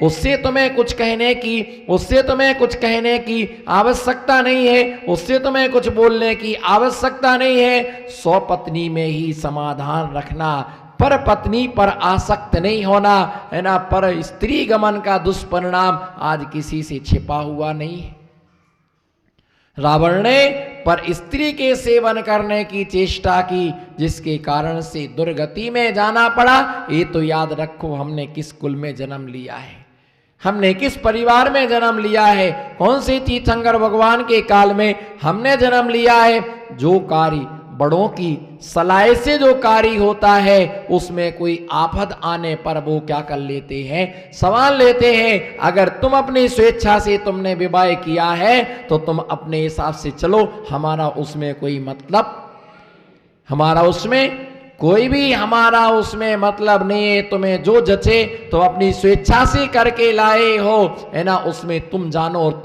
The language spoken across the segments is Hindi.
उससे तुम्हें कुछ कहने की आवश्यकता नहीं है, उससे तुम्हें कुछ बोलने की आवश्यकता नहीं है। सौ पत्नी में ही समाधान रखना, पर पत्नी पर आसक्त नहीं होना, है ना। पर स्त्री गमन का दुष्परिणाम आज किसी से छिपा हुआ नहीं है। रावण ने पर स्त्री के सेवन करने की चेष्टा की, जिसके कारण से दुर्गति में जाना पड़ा। ये तो याद रखो, हमने किस कुल में जन्म लिया है, हमने किस परिवार में जन्म लिया है, कौन से तीर्थंकर भगवान के काल में हमने जन्म लिया है। जो कार्य बड़ों की सलाह से जो कार्य होता है, उसमें कोई आफत आने पर वो क्या कर लेते हैं, संभाल लेते हैं। अगर तुम अपनी स्वेच्छा से तुमने विवाह किया है तो तुम अपने हिसाब से चलो, हमारा उसमें कोई मतलब, हमारा उसमें कोई भी हमारा उसमें मतलब नहीं है। तुम्हें जो जचे तो अपनी स्वेच्छा से करके लाए हो, है ना, उसमें तुम जानो और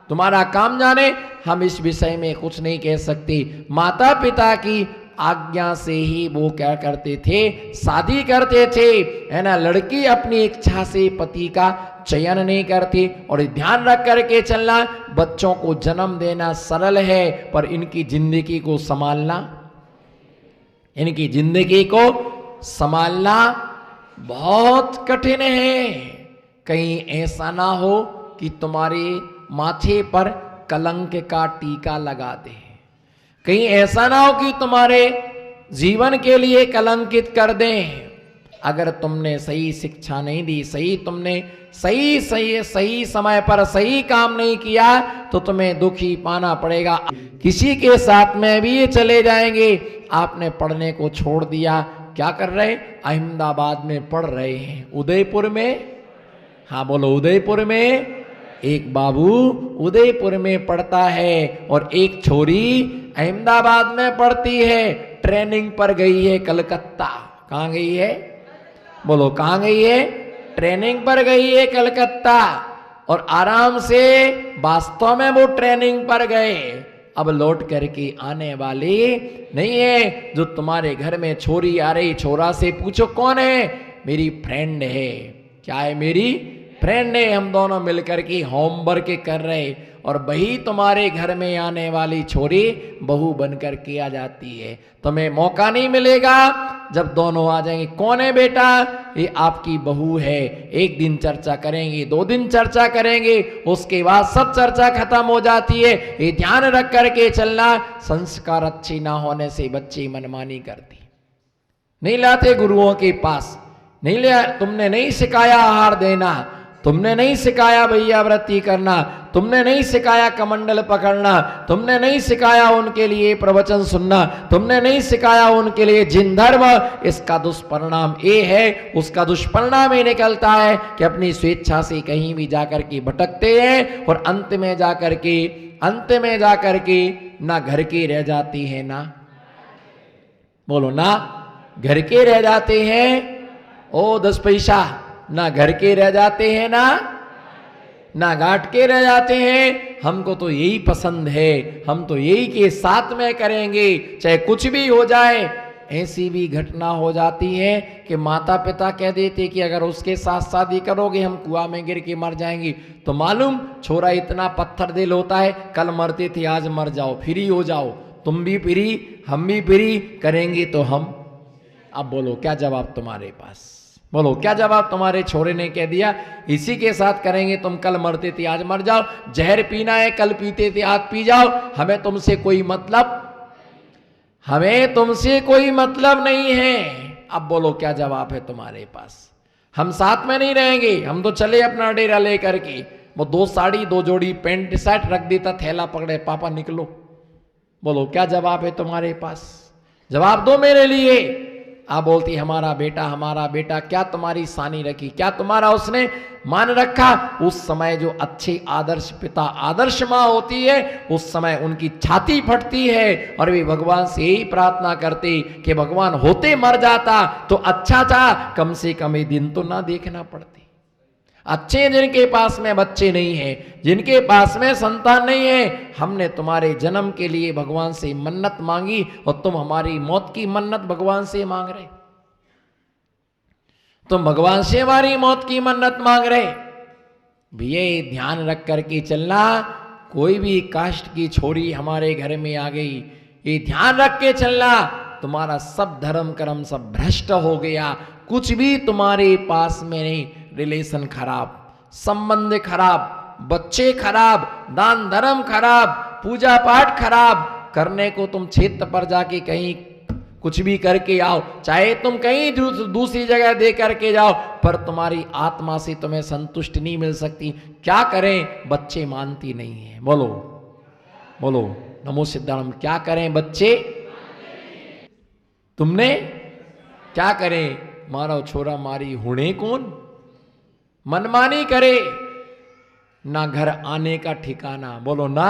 तुम्हारा काम जाने। हम इस विषय में कुछ नहीं कह सकते। माता पिता की आज्ञा से ही वो क्या करते थे, शादी करते थे, है ना। लड़की अपनी इच्छा से पति का चयन नहीं करती। और ध्यान रख करके चलना, बच्चों को जन्म देना सरल है, पर इनकी जिंदगी को संभालना बहुत कठिन है। कहीं ऐसा ना हो कि तुम्हारे माथे पर कलंक का टीका लगा दे, कहीं ऐसा ना हो कि तुम्हारे जीवन के लिए कलंकित कर दें। अगर तुमने सही शिक्षा नहीं दी, तुमने सही समय पर सही काम नहीं किया, तो तुम्हें दुखी पाना पड़ेगा। किसी के साथ में भी ये चले जाएंगे। आपने पढ़ने को छोड़ दिया, क्या कर रहे, अहमदाबाद में पढ़ रहे हैं, उदयपुर में, हाँ बोलो, उदयपुर में एक बाबू उदयपुर में पढ़ता है और एक छोरी अहमदाबाद में पढ़ती है। ट्रेनिंग पर गई है कलकत्ता। कहाँ गई है, बोलो कहाँ गई है, ट्रेनिंग पर गई है कलकत्ता। और आराम से वास्तव में वो ट्रेनिंग पर गए, अब लौट करके आने वाले नहीं है। जो तुम्हारे घर में छोरी आ रही, छोरा से पूछो कौन है, मेरी फ्रेंड है। क्या है, मेरी फ्रेंड है, हम दोनों मिलकर के होमवर्क कर रहे। और वही तुम्हारे घर में आने वाली छोरी बहू बनकर के आ जाती है। तुम्हें मौका नहीं मिलेगा जब दोनों आ जाएंगे, कौन है बेटा, ये आपकी बहू है। एक दिन चर्चा करेंगे, 2 दिन चर्चा करेंगे, उसके बाद सब चर्चा खत्म हो जाती है। ये ध्यान रख करके चलना, संस्कार अच्छी ना होने से बच्चे मनमानी करती, नहीं लाते गुरुओं के पास, नहीं ले, तुमने नहीं सिखाया आहार देना, तुमने नहीं सिखाया भैया व्रती करना, तुमने नहीं सिखाया कमंडल पकड़ना, तुमने नहीं सिखाया उनके लिए प्रवचन सुनना, तुमने नहीं सिखाया उनके लिए जिन धर्म। इसका दुष्परिणाम ये है, उसका दुष्परिणाम ये निकलता है कि अपनी स्वेच्छा से कहीं भी जाकर के भटकते हैं और अंत में जाकर के ना घर के रह जाती है, ना बोलो, ना घर के रह जाते हैं। ओ 10 पैसा, ना घर के रह जाते हैं, ना घाट के रह जाते हैं। हमको तो यही पसंद है, हम तो यही के साथ में करेंगे, चाहे कुछ भी हो जाए। ऐसी भी घटना हो जाती है कि माता पिता कह देते कि अगर उसके साथ शादी करोगे हम कुआं में गिर के मर जाएंगे। तो मालूम, छोरा इतना पत्थर दिल होता है, कल मरते थे आज मर जाओ, फ्री हो जाओ, तुम भी फ्री हम भी फ्री, करेंगे तो हम। अब बोलो क्या जवाब तुम्हारे पास, बोलो क्या जवाब तुम्हारे छोरे ने कह दिया, इसी के साथ करेंगे, तुम कल मरते थे आज मर जाओ, जहर पीना है कल पीते थे आज पी जाओ, हमें तुमसे कोई मतलब नहीं है। अब बोलो क्या जवाब है तुम्हारे पास। हम साथ में नहीं रहेंगे, हम तो चले अपना डेरा लेकर के। वो 2 साड़ी 2 जोड़ी पैंट शर्ट रख देता, थैला पकड़े, पापा निकलो। बोलो क्या जवाब है तुम्हारे पास, जवाब दो मेरे लिए। आप बोलती हमारा बेटा, क्या तुम्हारी सानी रखी, क्या तुम्हारा उसने मान रखा। उस समय जो अच्छे आदर्श पिता आदर्श माँ होती है, उस समय उनकी छाती फटती है और वे भगवान से यही प्रार्थना करते कि भगवान होते मर जाता तो अच्छा था, कम से कम ये दिन तो ना देखना पड़ती। अच्छे जिनके पास में बच्चे नहीं है, जिनके पास में संतान नहीं है, हमने तुम्हारे जन्म के लिए भगवान से मन्नत मांगी और तुम हमारी मौत की मन्नत भगवान से मांग रहे। तुम भगवान से हमारी मौत की मन्नत मांग रहे। भैया ये ध्यान रख करके चलना, कोई भी कास्ट की छोरी हमारे घर में आ गई, ये ध्यान रख के चलना, तुम्हारा सब धर्म कर्म सब भ्रष्ट हो गया, कुछ भी तुम्हारे पास में नहीं। रिलेशन खराब, संबंध खराब, बच्चे खराब, दान धर्म खराब, पूजा पाठ खराब, करने को तुम क्षेत्र पर जाके कहीं कुछ भी करके आओ, चाहे तुम कहीं दूसरी जगह दे करके जाओ, पर तुम्हारी आत्मा से तुम्हें संतुष्टि नहीं मिल सकती। क्या करें, बच्चे मानती नहीं है। बोलो बोलो नमो सिद्धार्थ। क्या करें, बच्चे तुमने क्या करें, मारो छोरा मारी हुणे कौन, मनमानी करे, ना घर आने का ठिकाना। बोलो ना,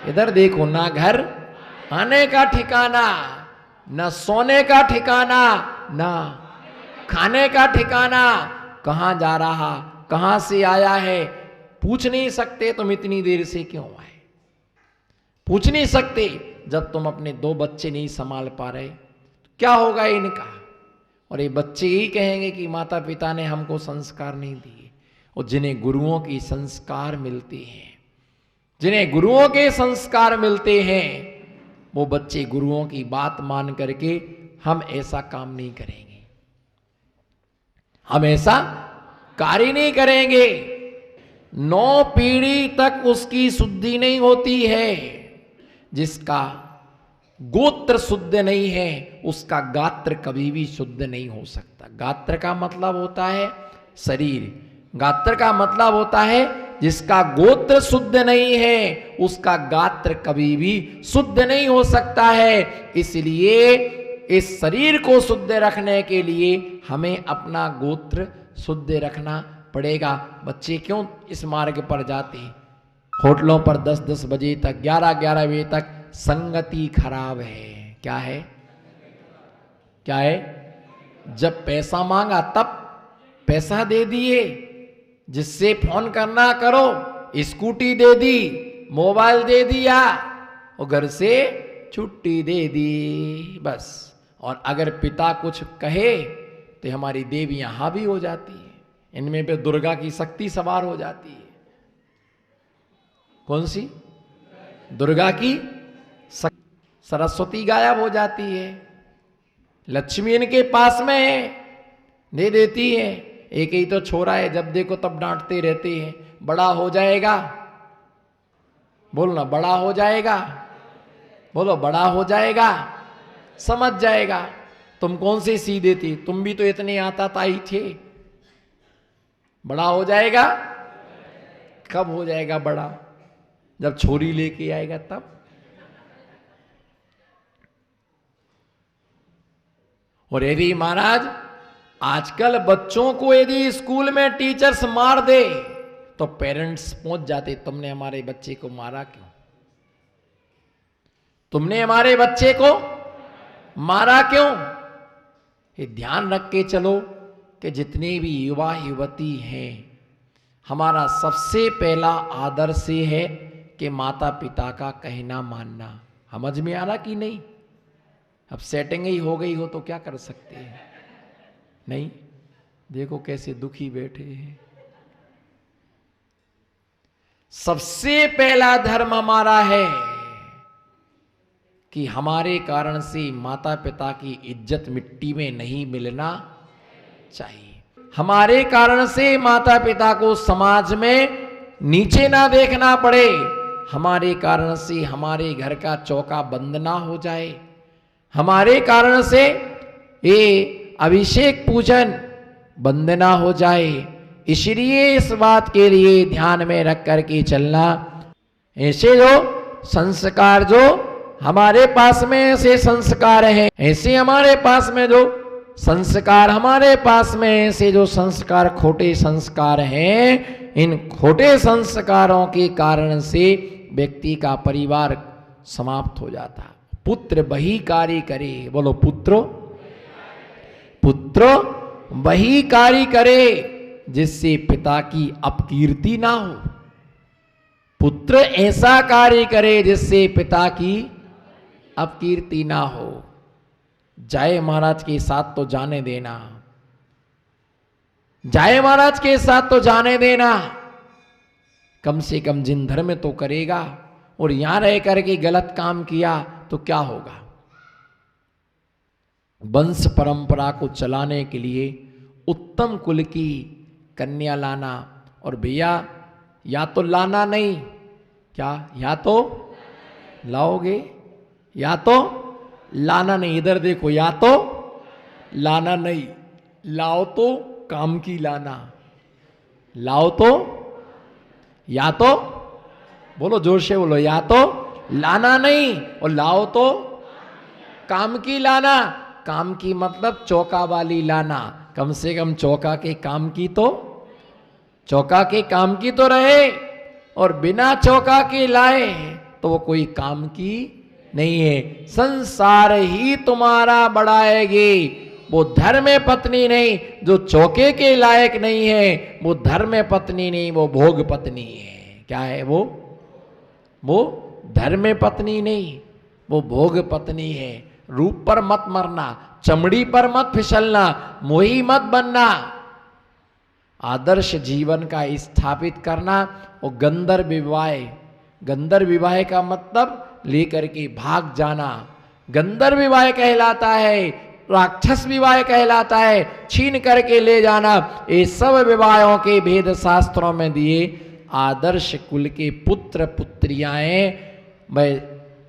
इधर देखो, ना घर आने का ठिकाना, ना सोने का ठिकाना, ना खाने का ठिकाना। कहां जा रहा, कहां से आया है, पूछ नहीं सकते तुम इतनी देर से क्यों आए, पूछ नहीं सकते। जब तुम अपने 2 बच्चे नहीं संभाल पा रहे, क्या होगा इनका। और ये बच्चे ही कहेंगे कि माता पिता ने हमको संस्कार नहीं दिए। और जिन्हें गुरुओं की संस्कार मिलते हैं, जिन्हें गुरुओं के संस्कार मिलते हैं, वो बच्चे गुरुओं की बात मान करके हम ऐसा काम नहीं करेंगे, हम ऐसा कार्य नहीं करेंगे। 9 पीढ़ी तक उसकी शुद्धि नहीं होती है। जिसका गोत्र शुद्ध नहीं है, उसका गात्र कभी भी शुद्ध नहीं हो सकता। गात्र का मतलब होता है शरीर, गात्र का मतलब होता है जिसका गोत्र शुद्ध नहीं है, उसका गात्र कभी भी शुद्ध नहीं हो सकता है। इसलिए इस शरीर को शुद्ध रखने के लिए हमें अपना गोत्र शुद्ध रखना पड़ेगा। बच्चे क्यों इस मार्ग पर जाते हैं, होटलों पर 10-10 बजे तक, 11-11 बजे तक, संगति खराब है। क्या है, क्या है, जब पैसा मांगा तब पैसा दे दिए, जिससे फोन करना करो स्कूटी दे दी, मोबाइल दे दिया और घर से छुट्टी दे दी, बस। और अगर पिता कुछ कहे तो हमारी देवियां हावी हो जाती है, इनमें पे दुर्गा की शक्ति सवार हो जाती है। कौन सी, दुर्गा की सरस्वती गायब हो जाती है, लक्ष्मी इनके पास में है, दे देती है। एक ही तो छोरा है, जब देखो तब डांटते रहते हैं। बड़ा हो जाएगा, बोलना बड़ा हो जाएगा, बोलो बड़ा हो जाएगा, समझ जाएगा। तुम कौन सी सीधे थी, तुम भी तो इतने आता ताई थे। बड़ा हो जाएगा, कब हो जाएगा बड़ा, जब छोरी लेके आएगा तब। और यदि महाराज आजकल बच्चों को यदि स्कूल में टीचर्स मार दे तो पेरेंट्स पहुंच जाते, तुमने हमारे बच्चे को मारा क्यों, तुमने हमारे बच्चे को मारा क्यों। ये ध्यान रख के चलो कि जितने भी युवा युवती हैं, हमारा सबसे पहला आदर्श है कि माता पिता का कहना मानना। समझ में आ रहा कि नहीं। अब सेटिंग ही हो गई हो तो क्या कर सकते हैं, नहीं। देखो कैसे दुखी बैठे हैं। सबसे पहला धर्म हमारा है कि हमारे कारण से माता पिता की इज्जत मिट्टी में नहीं मिलना चाहिए। हमारे कारण से माता पिता को समाज में नीचे ना देखना पड़े। हमारे कारण से हमारे घर का चौका बंद ना हो जाए। हमारे कारण से ये अभिषेक पूजन बंद ना हो जाए। इसलिए इस बात के लिए ध्यान में रख करके चलना। ऐसे जो संस्कार जो हमारे पास में ऐसे संस्कार हैं, ऐसे हमारे पास में जो संस्कार हमारे पास में ऐसे जो संस्कार खोटे संस्कार हैं, इन खोटे संस्कारों के कारण से व्यक्ति का परिवार समाप्त हो जाता। पुत्र वही कार्य करे, बोलो पुत्रो, पुत्रो वही कार्य करे जिससे पिता की अपकीर्ति ना हो। पुत्र ऐसा कार्य करे जिससे पिता की अपकीर्ति ना हो। जाए महाराज के साथ तो जाने देना, जाए महाराज के साथ तो जाने देना, कम से कम जिन धर्म तो करेगा। और यहां रह करके गलत काम किया तो क्या होगा। वंश परंपरा को चलाने के लिए उत्तम कुल की कन्या लाना, और भैया या तो लाना नहीं, क्या या तो लाओगे या तो लाना नहीं। इधर देखो, या तो लाना नहीं, लाओ तो काम की लाना, लाओ तो, या तो बोलो जोर से बोलो, या तो लाना नहीं और लाओ तो काम की लाना। काम की मतलब चौका वाली लाना, कम से कम चौका के काम की तो, चौका के काम की तो रहे। और बिना चौका के लाए तो वो कोई काम की नहीं है। संसार ही तुम्हारा बढ़ाएगी, वो धर्म पत्नी नहीं। जो चौके के लायक नहीं है वो धर्म पत्नी नहीं, वो भोग पत्नी है। क्या है वो धर्म पत्नी नहीं, वो भोग पत्नी है। रूप पर मत मरना, चमड़ी पर मत फिसलना, मोही मत बनना, आदर्श जीवन का स्थापित करना। और गंधर्व विवाह, गंधर्व विवाह का मतलब लेकर के भाग जाना, गंधर्व विवाह कहलाता है, राक्षस विवाह कहलाता है, छीन करके ले जाना। ये सब विवाहों के भेद शास्त्रों में दिए। आदर्श कुल के पुत्र पुत्रियाएं वह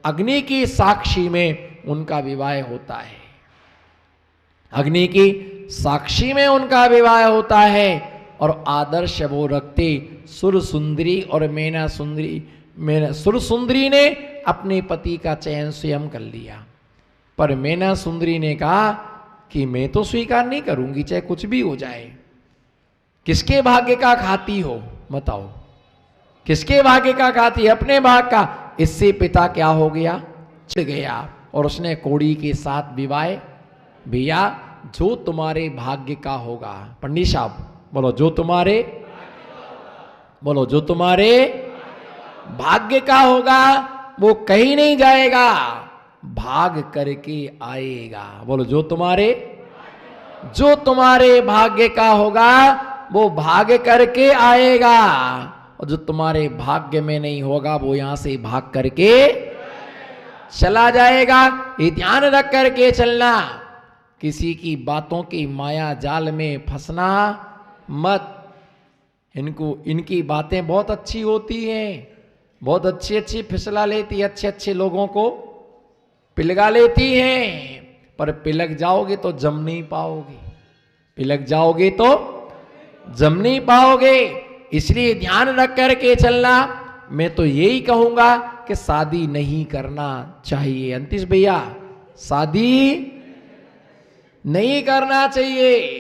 अग्नि की साक्षी में उनका विवाह होता है, अग्नि की साक्षी में उनका विवाह होता है। और आदर्श वो रखते सुर सुंदरी और मैना सुंदरी। सुर सुंदरी ने अपने पति का चयन स्वयं कर लिया, पर मैना सुंदरी ने कहा कि मैं तो स्वीकार नहीं करूंगी, चाहे कुछ भी हो जाए। किसके भाग्य का खाती हो बताओ, किसके भाग्य का खाती? अपने भाग का। इससे पिता क्या हो गया, चिढ़ गया और उसने कोड़ी के साथ विवाह। भैया जो तुम्हारे भाग्य का होगा, पंडित साहब बोलो, जो तुम्हारे, बोलो जो तुम्हारे भाग्य का होगा वो कहीं नहीं जाएगा, भाग करके आएगा। बोलो जो तुम्हारे भाग्य का होगा वो भाग करके आएगा, और जो तुम्हारे भाग्य में नहीं होगा वो यहां से भाग करके चला जाएगा। ये ध्यान रख करके चलना, किसी की बातों की माया जाल में फंसना मत। इनकी बातें बहुत अच्छी होती हैं, बहुत अच्छी फिसला लेती, अच्छे लोगों को पिलगा लेती हैं, पर पिलक जाओगे तो जम नहीं पाओगे, पिलक जाओगे तो जम नहीं पाओगे। इसलिए ध्यान रख करके चलना। मैं तो यही कहूंगा कि शादी नहीं करना चाहिए। अंतिश भैया, शादी नहीं करना चाहिए।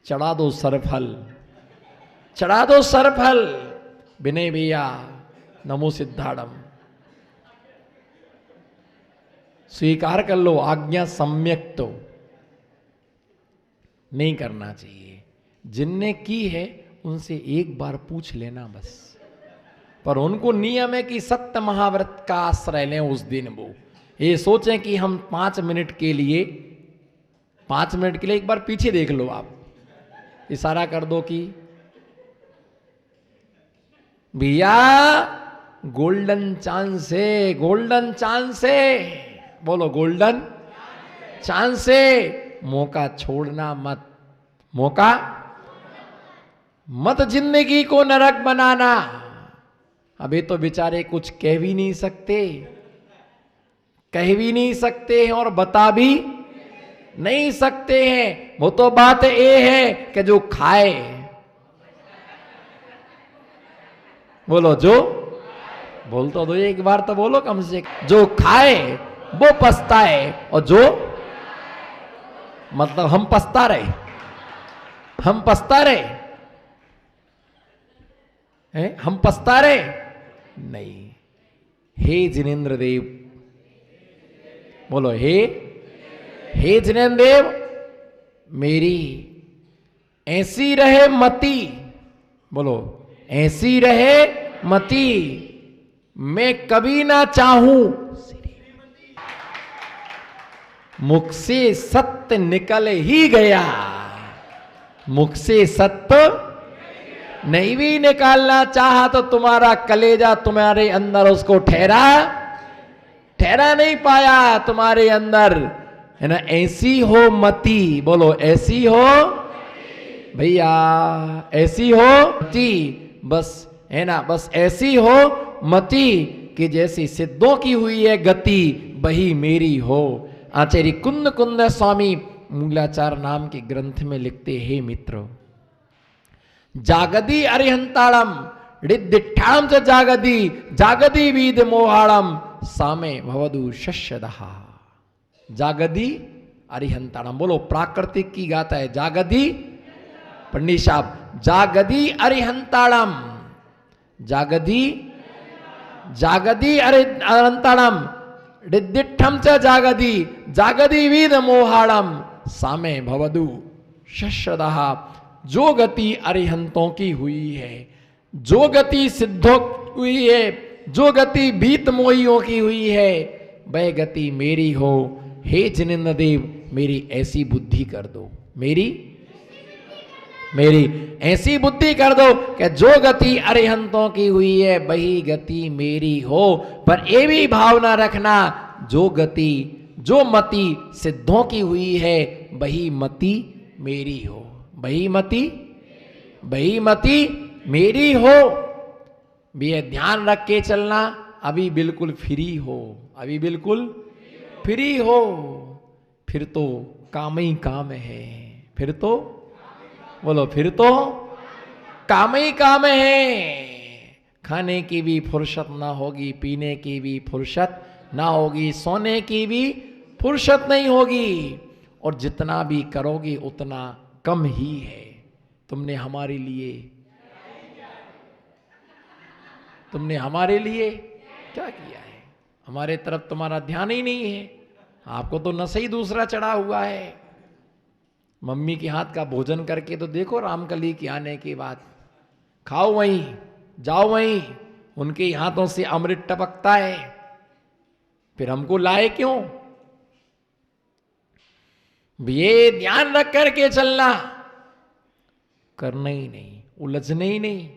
चढ़ा दो सरफल, चढ़ा दो सरफल। विनय भैया नमो सिद्धाड़म, स्वीकार कर लो, आज्ञा सम्यक तो नहीं करना चाहिए। जिनने की है उनसे एक बार पूछ लेना बस, पर उनको नियम है कि सत्य महाव्रत का आश्रय लें उस दिन। वो ये सोचें कि हम 5 मिनट के लिए एक बार पीछे देख लो, आप इशारा कर दो कि भैया गोल्डन चांस है, गोल्डन चांस है, बोलो गोल्डन चांस है। मौका छोड़ना मत, मौका मत जिंदगी को नरक बनाना। अभी तो बेचारे कुछ कह भी नहीं सकते हैं और बता भी नहीं सकते हैं। वो तो बात ये है कि जो खाए, बोलो जो, बोल तो दो एक बार तो बोलो कम से कम। जो खाए वो पछताए, और जो मतलब हम पछता रहे हैं, हम पछता रहे नहीं। हे जिनेंद्र देव, बोलो, हे जिनेंद्र देव, मेरी ऐसी रहे मति, बोलो ऐसी रहे मति, मैं कभी ना चाहूं मुख से सत्य निकल ही गया, मुख से सत्य नहीं भी निकालना चाहा तो तुम्हारा कलेजा तुम्हारे अंदर उसको ठहरा नहीं पाया तुम्हारे अंदर, है ना। ऐसी हो मति, बोलो ऐसी हो भैया, ऐसी हो मति, बस है ना, बस ऐसी हो मति कि जैसी सिद्धों की हुई है गति वही मेरी हो। आचार्य कुंद कुंद स्वामी मूलाचार नाम के ग्रंथ में लिखते हैं मित्रों, जागदी अरिहंताड़म रिद्धिठाम च जागदी जागदी वीद मोहाड़म सामे भवदु शश्यदहा। जागदी अरिहंताड़म, बोलो प्राकृतिक की गाता है जागदी, पंडित साहब जागदी अरिहंताड़म, जागदी जागदी अरिहंताड़म रिद्धिठम च जागदी जागदी वीद मोहाड़म सामे भवदु शश्यदहा। जो गति अरिहंतों की हुई है, जो गति सिद्धों हुई है, जो गति बीत मोहियों की हुई है, वह गति मेरी हो। हे जिनेंद्र देव मेरी ऐसी बुद्धि कर दो, मेरी ऐसी बुद्धि कर दो कि जो गति अरिहंतों की हुई है वही गति मेरी हो। पर ये भी भावना रखना, जो गति जो मति सिद्धों की हुई है वही मति मेरी हो, वही मति मेरी हो। भी ये ध्यान रख के चलना, अभी बिल्कुल फ्री हो, अभी बिल्कुल फ्री हो, फिर तो काम ही काम है, फिर तो बोलो फिर तो काम ही काम है। खाने की भी फुर्सत ना होगी, पीने की भी फुर्सत ना होगी, सोने की भी फुर्सत नहीं होगी, और जितना भी करोगी उतना कम ही है। तुमने हमारे लिए क्या किया है? हमारे तरफ तुम्हारा ध्यान ही नहीं है, आपको तो नशा ही दूसरा चढ़ा हुआ है। मम्मी के हाथ का भोजन करके तो देखो, रामकली के आने के बाद खाओ वहीं, जाओ वहीं, उनके हाथों से अमृत टपकता है, फिर हमको लाए क्यों? ये ध्यान रख करके चलना, करना ही नहीं, उलझने ही नहीं।